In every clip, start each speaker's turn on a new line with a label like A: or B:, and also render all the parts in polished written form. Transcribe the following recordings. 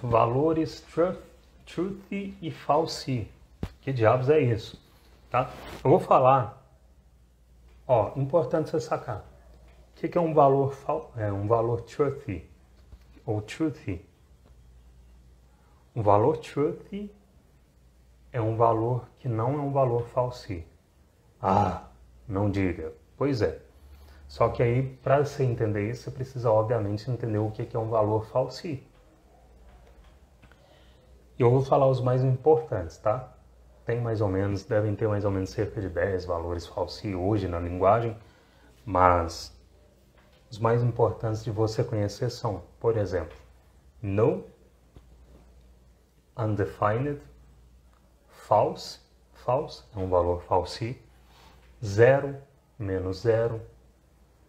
A: valores truth e false. Que diabos é isso? Tá? Eu vou falar, ó, importante você sacar. O que é um valor truthy ou truthy? Um valor truthy é um valor que não é um valor false. Ah, não diga. Pois é. Só que aí, para você entender isso, você precisa, obviamente, entender o que é um valor false. E eu vou falar os mais importantes, tá? Devem ter mais ou menos cerca de 10 valores false hoje na linguagem, mas os mais importantes de você conhecer são, por exemplo, no, undefined, false é um valor false, zero, menos zero,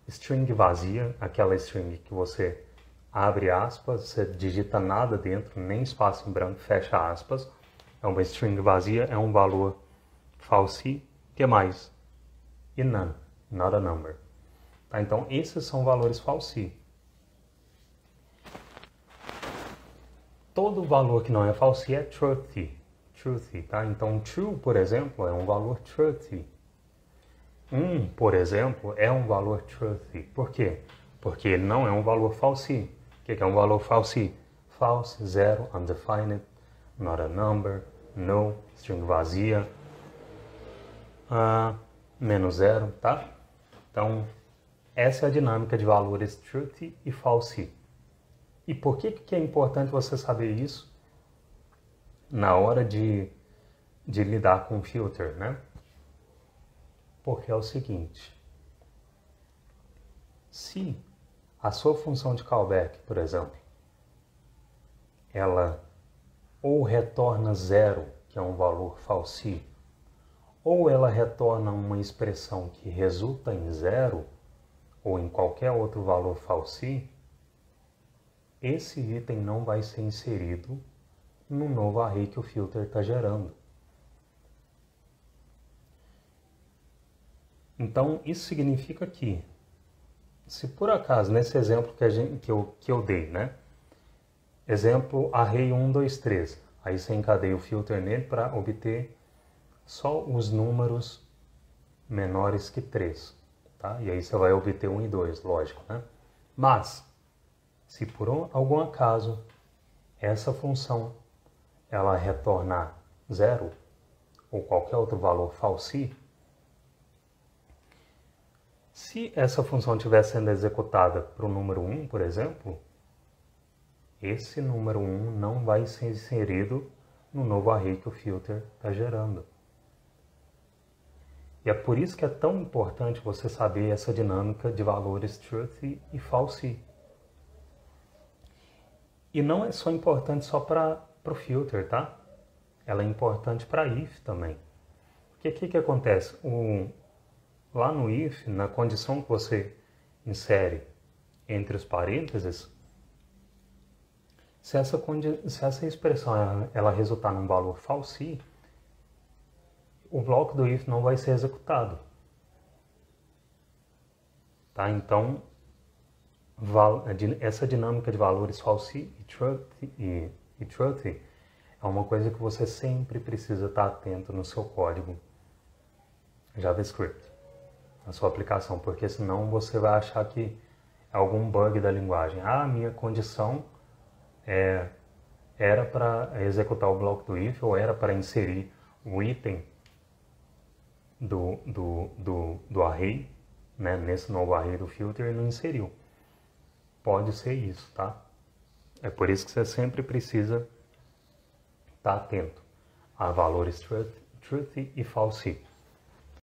A: string vazia, aquela string que você abre aspas, você digita nada dentro, nem espaço em branco, fecha aspas, é uma string vazia, é um valor false. O que mais? E none, not a number. Tá? Então, esses são valores false. Todo valor que não é false é truthy. Tá? Então, true, por exemplo, é um valor truthy. Por exemplo, é um valor truthy. Por quê? Porque ele não é um valor false. O que é um valor false? False, zero, undefined, not a number, no, string vazia, menos zero, tá? Então, essa é a dinâmica de valores truthy e false. E por que é importante você saber isso na hora de lidar com o filter, né? Porque é o seguinte, se a sua função de callback, por exemplo, ela ou retorna zero, que é um valor false, ou ela retorna uma expressão que resulta em zero, ou em qualquer outro valor false, esse item não vai ser inserido no novo array que o filter está gerando. Então, isso significa que, se por acaso, nesse exemplo que eu dei, né? Exemplo, array 1, 2, 3. Aí você encadeia o filter nele para obter só os números menores que 3. Tá? E aí você vai obter 1 e 2, lógico, né? Mas, se por algum acaso essa função ela retornar 0 ou qualquer outro valor false, se essa função estiver sendo executada para o número 1, por exemplo, esse número 1 não vai ser inserido no novo array que o filter está gerando. E é por isso que é tão importante você saber essa dinâmica de valores truthy e false. E não é só importante só para o filter, tá? Ela é importante para if também. Porque o que acontece? Lá no if, na condição que você insere entre os parênteses, se essa expressão ela resultar num valor false, o bloco do if não vai ser executado. Tá? Então, essa dinâmica de valores false e truthy é uma coisa que você sempre precisa estar atento no seu código JavaScript, na sua aplicação, porque senão você vai achar que é algum bug da linguagem. Minha condição era para executar o bloco do if, ou era para inserir o item do array, né, nesse novo array do filter, e não inseriu. Pode ser isso, tá? É por isso que você sempre precisa estar atento a valores truthy e false.